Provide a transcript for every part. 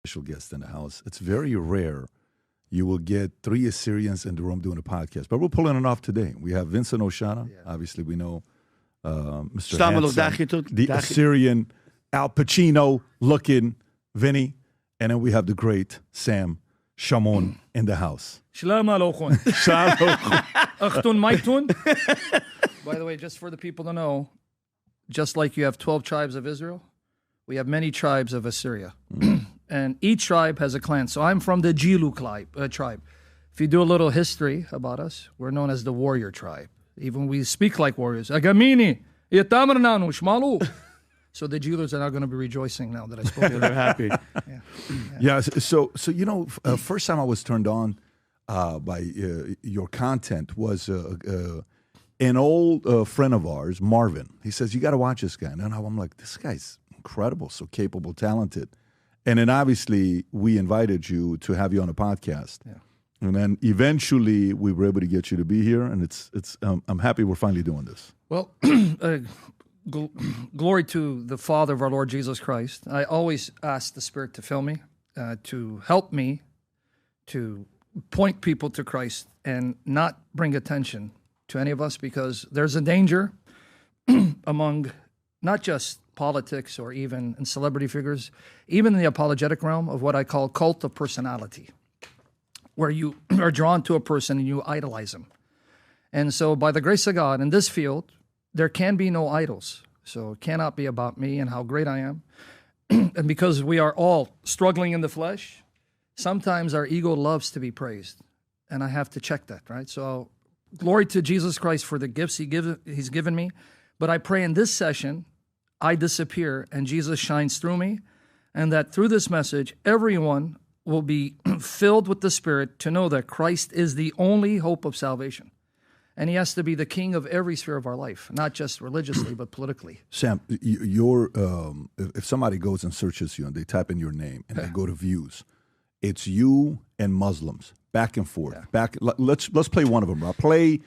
special guest in the house. It's very rare you will get 3 Assyrians in the room doing a podcast, but we're pulling it off today. We have Vincent Oshana. Yeah. Obviously, we know Mr. Handsome, the Assyrian Al Pacino-looking Vinny, and then we have the great Sam Shamoun in the house. Shalom aleichem. Achtun maitun. By the way, just for the people to know, just like you have 12 tribes of Israel, we have many tribes of Assyria. And each tribe has a clan. So I'm from the Jilu tribe. If you do a little history about us, we're known as the warrior tribe. Even we speak like warriors. Agamini, Yatamarnanu, Shmalu. So the Jewelers are now going to be rejoicing now that I spoke to them. They're happy. Yeah. So you know, first time I was turned on by your content was an old friend of ours, Marvin. He says, you got to watch this guy. And then I'm like, this guy's incredible, so capable, talented. And then obviously we invited you to have you on a podcast. Yeah. And then eventually we were able to get you to be here. And I'm happy we're finally doing this. Well, glory to the Father of our Lord Jesus Christ. I always ask the Spirit to fill me, to help me, to point people to Christ and not bring attention to any of us, because there's a danger among not just politics or even in celebrity figures, even in the apologetic realm, of what I call cult of personality, where you are drawn to a person and you idolize him. And so by the grace of God, in this field, there can be no idols. So it cannot be about me and how great I am. And because we are all struggling in the flesh, sometimes our ego loves to be praised. And I have to check that, right? So glory to Jesus Christ for the gifts he's given me. But I pray in this session, I disappear and Jesus shines through me, and that through this message, everyone will be filled with the Spirit to know that Christ is the only hope of salvation. And he has to be the king of every sphere of our life, not just religiously, but politically. Sam, if somebody goes and searches you and they type in your name and they go to views, it's you and Muslims back and forth. Yeah. Let's play one of them. Play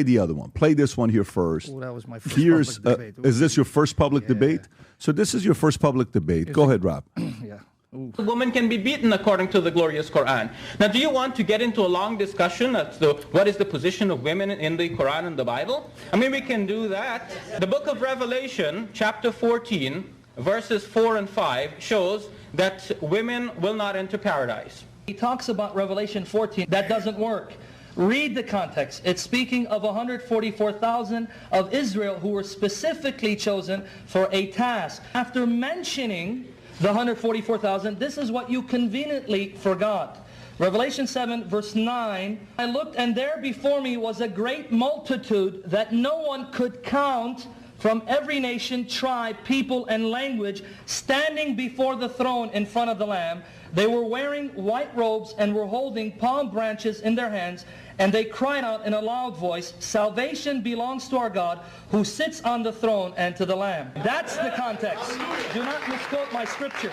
the other one. Play this one here first. Oh, that was my first public debate. Is this your first public debate? Yeah. So this is your first public debate. Go ahead, Rob. Yeah. Ooh. A woman can be beaten according to the glorious Quran. Now, do you want to get into a long discussion as to what is the position of women in the Quran and the Bible? I mean, we can do that. The book of Revelation, chapter 14, verses 4 and 5, shows that women will not enter paradise. He talks about Revelation 14. That doesn't work. Read the context. It's speaking of 144,000 of Israel who were specifically chosen for a task. After mentioning the 144,000, this is what you conveniently forgot. Revelation 7, verse 9, I looked, and there before me was a great multitude that no one could count, from every nation, tribe, people, and language, standing before the throne in front of the Lamb. They were wearing white robes and were holding palm branches in their hands, and they cried out in a loud voice, "Salvation belongs to our God, who sits on the throne, and to the Lamb." That's the context. Do not misquote my scripture.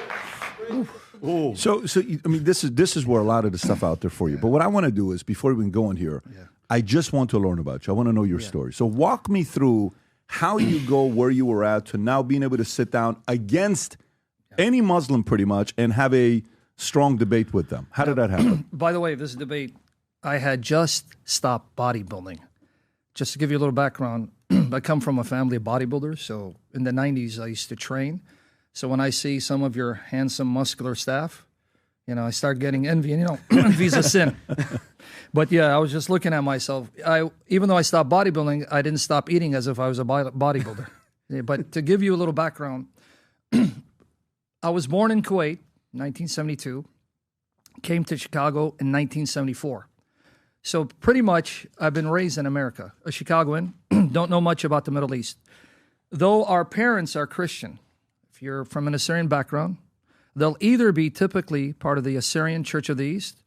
Ooh. So I mean, this is where a lot of the stuff out there for you. But what I want to do is, before we can go in here, I just want to learn about you. I want to know your story. So walk me through how you go where you were at to now being able to sit down against any Muslim pretty much and have a strong debate with them. How did that happen? By the way, this debate, I had just stopped bodybuilding. Just to give you a little background, I come from a family of bodybuilders. So in the 90s, I used to train. So when I see some of your handsome, muscular staff, I start getting envy. And, envy is a sin. But yeah, I was just looking at myself. Even though I stopped bodybuilding, I didn't stop eating as if I was a bodybuilder. But to give you a little background, I was born in Kuwait, 1972, came to Chicago in 1974. So pretty much I've been raised in America, a Chicagoan, don't know much about the Middle East. Though our parents are Christian, if you're from an Assyrian background, they'll either be typically part of the Assyrian Church of the East,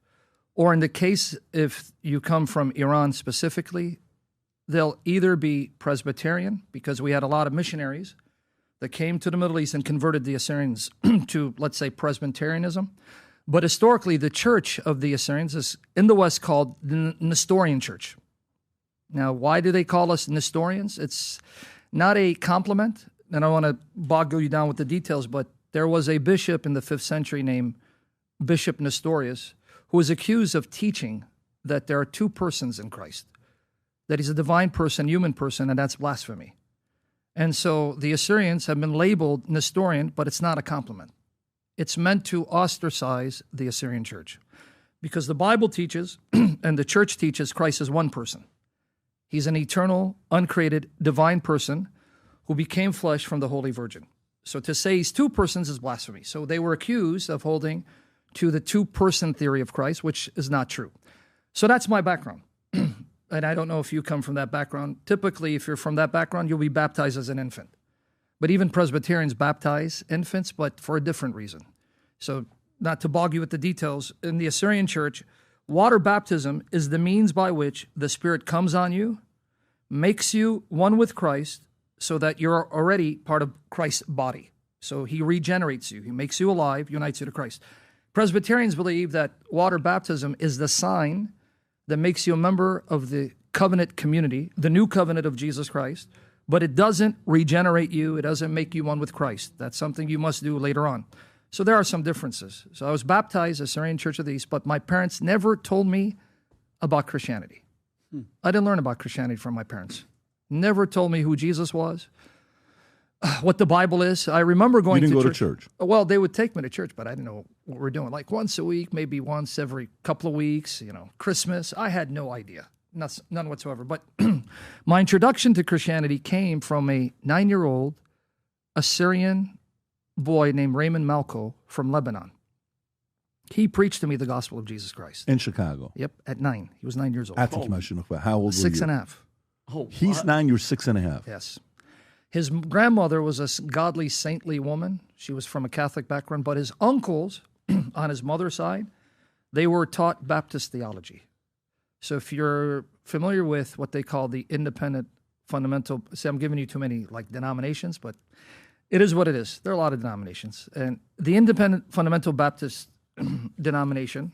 or in the case if you come from Iran specifically, they'll either be Presbyterian, because we had a lot of missionaries that came to the Middle East and converted the Assyrians to, let's say, Presbyterianism. But historically, the church of the Assyrians is in the West called the Nestorian Church. Now, why do they call us Nestorians? It's not a compliment, and I don't want to bog you down with the details, but there was a bishop in the 5th century named Bishop Nestorius, who was accused of teaching that there are two persons in Christ, that he's a divine person, human person, and that's blasphemy. And so the Assyrians have been labeled Nestorian, but it's not a compliment. It's meant to ostracize the Assyrian church, because the Bible teaches and the church teaches Christ is one person. He's an eternal, uncreated, divine person who became flesh from the Holy Virgin. So to say he's two persons is blasphemy. So they were accused of holding to the two-person theory of Christ, which is not true. So that's my background. And I don't know if you come from that background. Typically, if you're from that background, you'll be baptized as an infant. But even Presbyterians baptize infants, but for a different reason. So not to bog you with the details, in the Assyrian church, water baptism is the means by which the Spirit comes on you, makes you one with Christ, so that you're already part of Christ's body. So he regenerates you. He makes you alive, unites you to Christ. Presbyterians believe that water baptism is the sign that makes you a member of the covenant community, the new covenant of Jesus Christ, but it doesn't regenerate you. It doesn't make you one with Christ. That's something you must do later on. So there are some differences. So I was baptized at Assyrian Church of the East, but my parents never told me about Christianity. I didn't learn about Christianity from my parents. Never told me who Jesus was, what the Bible is. I remember going to church. You didn't go to church? Well, they would take me to church, but I didn't know what we're doing. Like once a week, maybe once every couple of weeks, Christmas. I had no idea, none whatsoever. But my introduction to Christianity came from a 9-year-old Assyrian boy named Raymond Malco from Lebanon. He preached to me the gospel of Jesus Christ. In Chicago? Yep, at 9. He was 9 years old. How old were you? 6.5. Oh, he's 9, you're 6.5. Yes. His grandmother was a godly, saintly woman. She was from a Catholic background, but his uncles on his mother's side, they were taught Baptist theology. So if you're familiar with what they call the independent fundamental, see, I'm giving you too many denominations, but it is what it is. There are a lot of denominations. And the independent fundamental Baptist denomination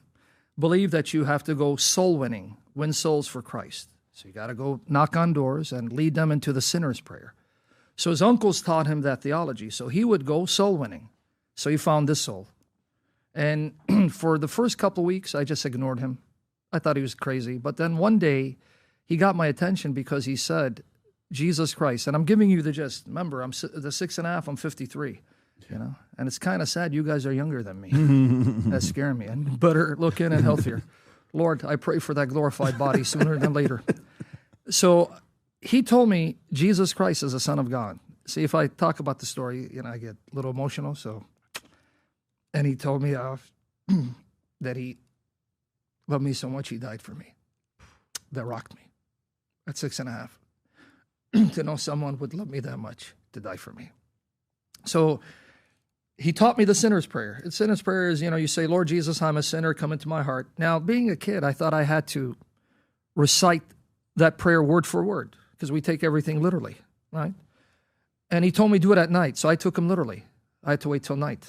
believe that you have to go soul winning, win souls for Christ. So you got to go knock on doors and lead them into the sinner's prayer. So his uncles taught him that theology. So he would go soul winning. So he found this soul. And for the first couple of weeks, I just ignored him. I thought he was crazy. But then one day, he got my attention because he said, Jesus Christ. And I'm giving you the gist. Remember, I'm the 6.5, I'm 53. And it's kind of sad you guys are younger than me. That's scaring me. And better looking and healthier. Lord, I pray for that glorified body sooner than later. So he told me Jesus Christ is the Son of God. See, if I talk about the story, I get a little emotional. And he told me that he loved me so much he died for me. That rocked me at 6.5. To know someone would love me that much to die for me. So he taught me the sinner's prayer. The sinner's prayer is, you say, Lord Jesus, I'm a sinner, come into my heart. Now, being a kid, I thought I had to recite that prayer word for word because we take everything literally, right? And he told me do it at night, so I took him literally. I had to wait till night.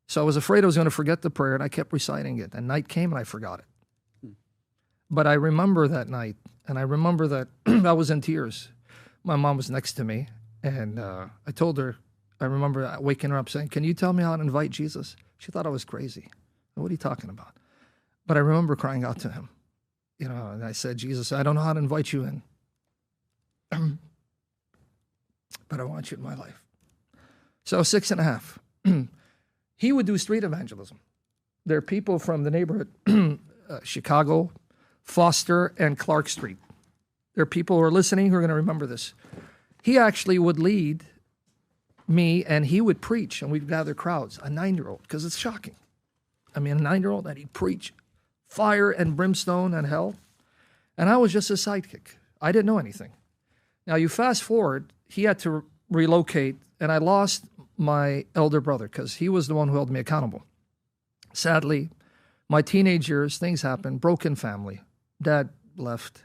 So I was afraid I was going to forget the prayer, and I kept reciting it. And night came, and I forgot it. But I remember that night, and I remember that I was in tears. My mom was next to me, and I told her, I remember waking her up saying, can you tell me how to invite Jesus? She thought I was crazy. What are you talking about? But I remember crying out to him. And I said, Jesus, I don't know how to invite you in. But I want you in my life. So 6.5. He would do street evangelism. There are people from the neighborhood, Chicago, Foster, and Clark Street. There are people who are listening who are going to remember this. He actually would lead me, and he would preach, and we'd gather crowds, a 9-year-old, because it's shocking. A 9-year-old, and he'd preach fire and brimstone and hell. And I was just a sidekick. I didn't know anything. Now, you fast forward, he had to relocate, and I lost my elder brother because he was the one who held me accountable. Sadly, my teenage years, things happened, broken family. Dad left.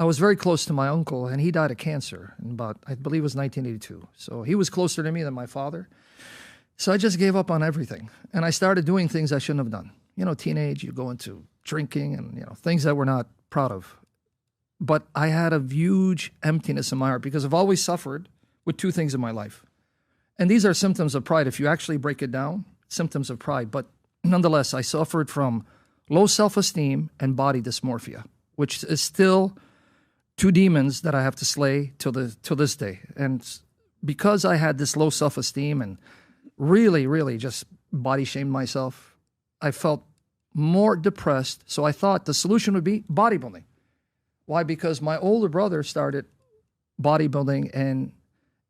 I was very close to my uncle, and he died of cancer in I believe it was 1982. So he was closer to me than my father. So I just gave up on everything, and I started doing things I shouldn't have done. Teenage, you go into drinking and, things that we're not proud of. But I had a huge emptiness in my heart because I've always suffered with two things in my life. And these are symptoms of pride. If you actually break it down, symptoms of pride. But nonetheless, I suffered from low self-esteem and body dysmorphia, which is still two demons that I have to slay till this day. And because I had this low self-esteem and really, really just body shamed myself, I felt more depressed. So I thought the solution would be bodybuilding. Why? Because my older brother started bodybuilding, and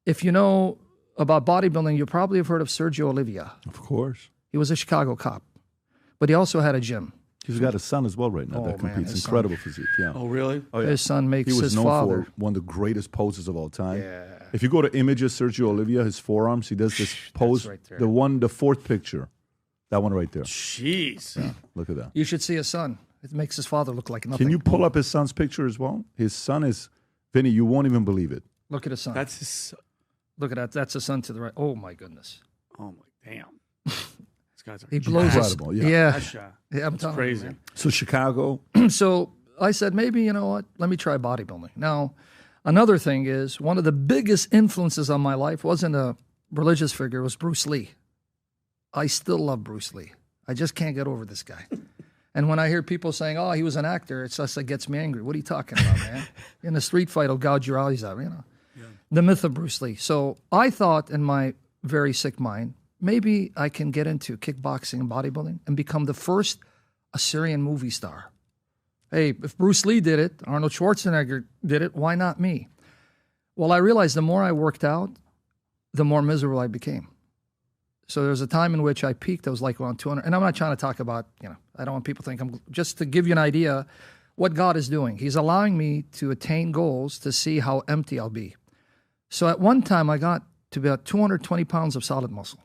if you know about bodybuilding, you probably have heard of Sergio Olivia. Of course. He was a Chicago cop, but he also had a gym. He's got a son as well right now that competes. Incredible physique. Yeah. Oh, really? Oh, yeah. His son makes He was his known father. for one of the greatest poses of all time. Yeah. If you go to images, Sergio Olivia, his forearms, he does this pose. right there. The fourth picture. That one right there. Jeez. Yeah, look at that. You should see his son. It makes his father look like nothing. Can you pull up his son's picture as well? His son is, Vinny, you won't even believe it. Look at his son. That's his. Look at that. That's his son to the right. Oh, my goodness. Oh, my damn. These guys are He blows his... Incredible, yeah. Yeah. That shot. Yeah, I'm It's telling crazy. you, So Chicago, So I said, maybe, you know what? Let me try bodybuilding. Now, another thing is, one of the biggest influences on my life wasn't a religious figure, it was Bruce Lee. I still love Bruce Lee. I just can't get over this guy. And when I hear people saying, oh, he was an actor, it's just, it gets me angry. What are you talking about, man? In a street fight, I'll gouge your eyes out, you know. Yeah. The myth of Bruce Lee. So I thought in my very sick mind, maybe I can get into kickboxing and bodybuilding and become the first Assyrian movie star. Hey, if Bruce Lee did it, Arnold Schwarzenegger did it, why not me? Well, I realized the more I worked out, the more miserable I became. So there was a time in which I peaked. I was like around 200. And I'm not trying to talk about, you know, I don't want people to think I'm, just to give you an idea what God is doing. He's allowing me to attain goals to see how empty I'll be. So at one time, I got to about 220 pounds of solid muscle,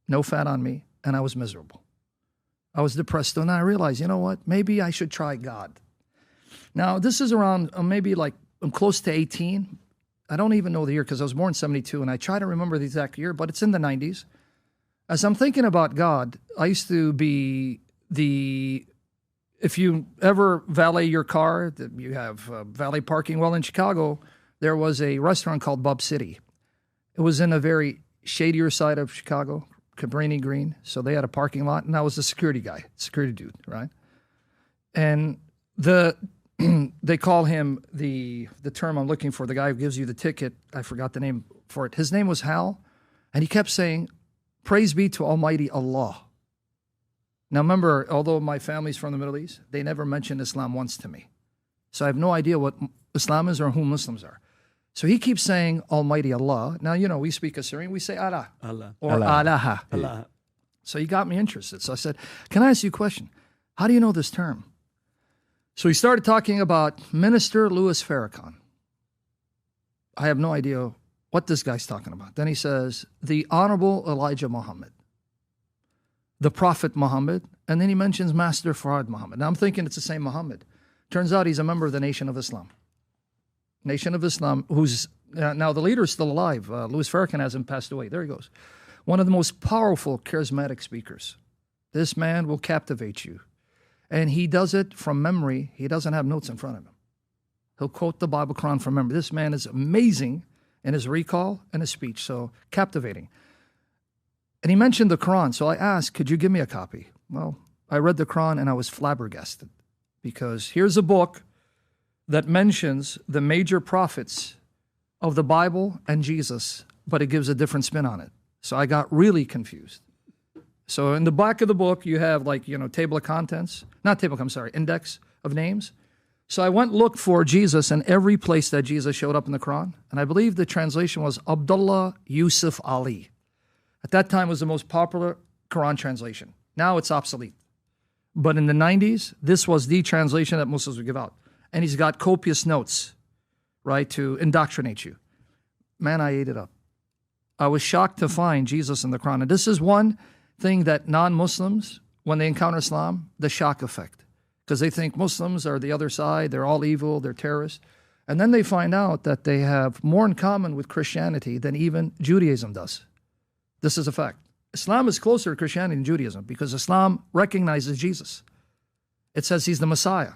no fat on me, and I was miserable. I was depressed. And I realized, you know what? Maybe I should try God. Now, this is around maybe like I'm close to 18. I don't even know the year because I was born in 72, and I try to remember the exact year, but it's in the 90s. As I'm thinking about God, I used to be if you ever valet your car, you have valet parking. Well, in Chicago, there was a restaurant called Bub City. It was in a very shadier side of Chicago, Cabrini Green. So they had a parking lot, and I was the security guy, security dude, right? And they call him the term I'm looking for, the guy who gives you the ticket. I forgot the name for it. His name was Hal, and he kept saying, "Praise be to Almighty Allah." Now remember, although my family's from the Middle East, they never mentioned Islam once to me. So I have no idea what Islam is or who Muslims are. So he keeps saying Almighty Allah. Now, you know, we speak Assyrian, we say Allah. Allah. Or Allah. Allah. So he got me interested. So I said, can I ask you a question? How do you know this term? So he started talking about Minister Louis Farrakhan. I have no idea what this guy's talking about. Then he says, the Honorable Elijah Muhammad, the Prophet Muhammad, and then he mentions Master Farad Muhammad. Now I'm thinking it's the same Muhammad. Turns out he's a member of the Nation of Islam. Nation of Islam, who's, now the leader is still alive. Louis Farrakhan hasn't passed away. There he goes. One of the most powerful, charismatic speakers. This man will captivate you. And he does it from memory. He doesn't have notes in front of him. He'll quote the Bible Quran from memory. This man is amazing in his recall and his speech, so captivating. And he mentioned the Quran, so I asked, could you give me a copy? Well, I read the Quran and I was flabbergasted because here's a book that mentions the major prophets of the Bible and Jesus, but it gives a different spin on it. So I got really confused. So in the back of the book, you have table of contents, index of names. So I went look for Jesus in every place that Jesus showed up in the Quran. And I believe the translation was Abdullah Yusuf Ali. At that time, it was the most popular Quran translation. Now it's obsolete. But in the 90s, this was the translation that Muslims would give out. And he's got copious notes, right, to indoctrinate you. Man, I ate it up. I was shocked to find Jesus in the Quran. And this is one thing that non-Muslims, when they encounter Islam, the shock effect. Because they think Muslims are the other side, they're all evil, they're terrorists. And then they find out that they have more in common with Christianity than even Judaism does. This is a fact. Islam is closer to Christianity than Judaism because Islam recognizes Jesus. It says he's the Messiah,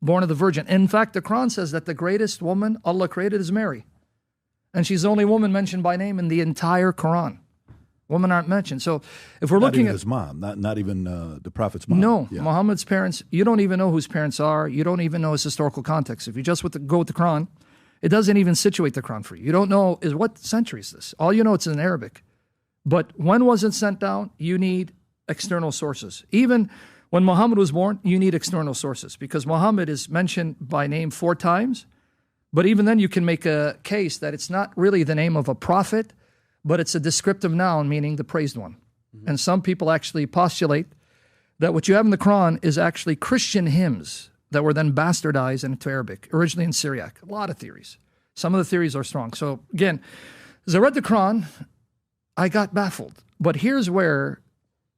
born of the Virgin. In fact, the Quran says that the greatest woman Allah created is Mary. And she's the only woman mentioned by name in the entire Quran. Women aren't mentioned. So if we're Not looking even at his mom, not even the prophet's mom. no, Yeah. Muhammad's parents, you don't even know whose parents are. You don't even know his historical context. If you just go with the Quran, it doesn't even situate the Quran for you. You don't know what century is this. All you know it's in Arabic. But when was it sent down? You need external sources. Even when Muhammad was born, you need external sources because Muhammad is mentioned by name 4 times. But even then, you can make a case that it's not really the name of a prophet, but it's a descriptive noun, meaning the praised one. Mm-hmm. And some people actually postulate that what you have in the Quran is actually Christian hymns that were then bastardized into Arabic, originally in Syriac. A lot of theories. Some of the theories are strong. So again, as I read the Quran, I got baffled. But here's where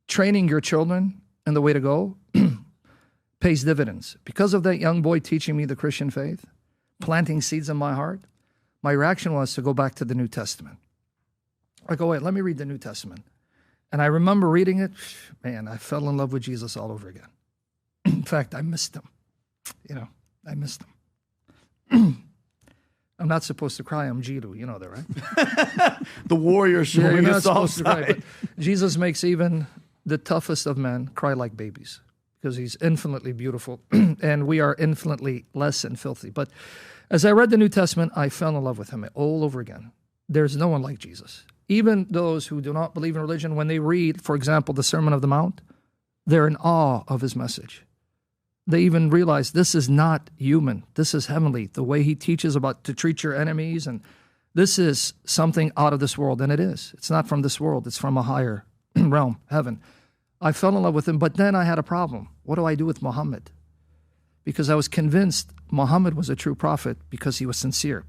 training your children and the way to go pays dividends. Because of that young boy teaching me the Christian faith, planting seeds in my heart, my reaction was to go back to the New Testament. I go, wait, let me read the New Testament. And I remember reading it. Man, I fell in love with Jesus all over again. In fact, I missed him. I missed him. I'm not supposed to cry. I'm Jiru. You know that, right? The warrior showing you're not us all supposed to cry. But Jesus makes even the toughest of men cry like babies because he's infinitely beautiful and we are infinitely less and filthy. But as I read the New Testament, I fell in love with him all over again. There's no one like Jesus. Even those who do not believe in religion, when they read, for example, the Sermon of the Mount, they're in awe of his message. They even realize this is not human. This is heavenly. The way he teaches about to treat your enemies, and this is something out of this world, and it is. It's not from this world. It's from a higher realm, heaven. I fell in love with him, but then I had a problem. What do I do with Muhammad? Because I was convinced Muhammad was a true prophet because he was sincere.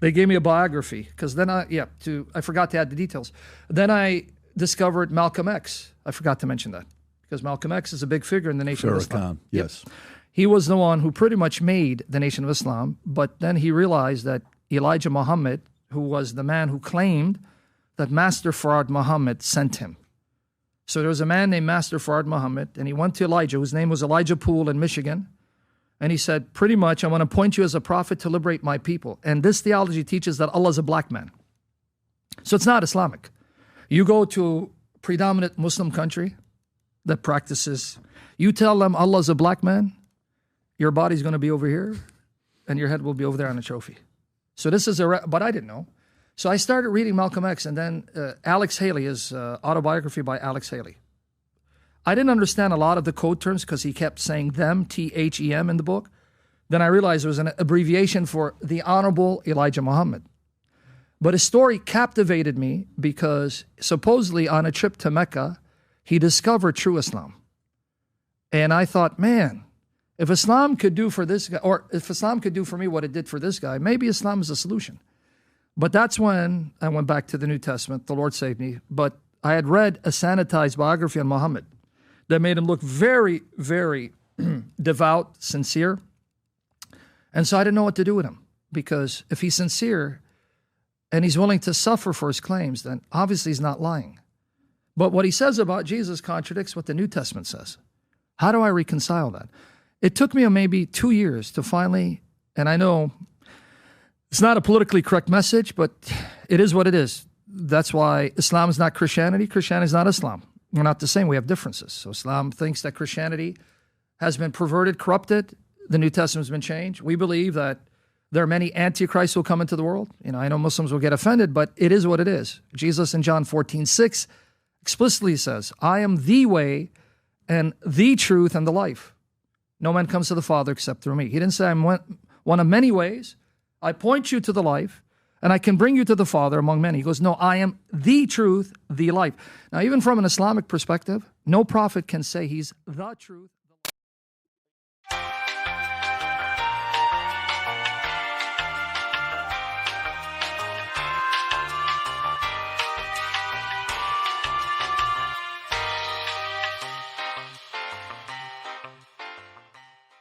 They gave me a biography because then I forgot to add the details. Then I discovered Malcolm X. I forgot to mention that because Malcolm X is a big figure in the Nation of Islam. Yes. Yep. He was the one who pretty much made the Nation of Islam, but then he realized that Elijah Muhammad, who was the man who claimed that Master Farad Muhammad sent him. So there was a man named Master Farad Muhammad, and he went to Elijah, whose name was Elijah Poole in Michigan, and he said, pretty much, I'm going to appoint you as a prophet to liberate my people. And this theology teaches that Allah is a black man. So it's not Islamic. You go to a predominant Muslim country that practices, you tell them Allah is a black man, your body's going to be over here, and your head will be over there on a trophy. So this is but I didn't know. So I started reading Malcolm X, and then Alex Haley, his autobiography by Alex Haley. I didn't understand a lot of the code terms because he kept saying them, T-H-E-M in the book. Then I realized it was an abbreviation for the Honorable Elijah Muhammad. But his story captivated me because supposedly on a trip to Mecca, he discovered true Islam. And I thought, man, if Islam could do for this guy, or if Islam could do for me what it did for this guy, maybe Islam is a solution. But that's when I went back to the New Testament. The Lord saved me. But I had read a sanitized biography on Muhammad that made him look very, very devout, sincere. And so I didn't know what to do with him. Because if he's sincere and he's willing to suffer for his claims, then obviously he's not lying. But what he says about Jesus contradicts what the New Testament says. How do I reconcile that? It took me maybe 2 years to finally, and I know it's not a politically correct message, but it is what it is. That's why Islam is not Christianity. Christianity is not Islam. We're not the same. We have differences. So Islam thinks that Christianity has been perverted, corrupted. The New Testament has been changed. We believe that there are many antichrists who will come into the world. I know Muslims will get offended, but it is what it is. Jesus in John 14:6 explicitly says, I am the way and the truth and the life. No man comes to the Father except through me. He didn't say I'm one of many ways. I point you to the life, and I can bring you to the Father among many. He goes, no, I am the truth, the life. Now, even from an Islamic perspective, no prophet can say he's the truth.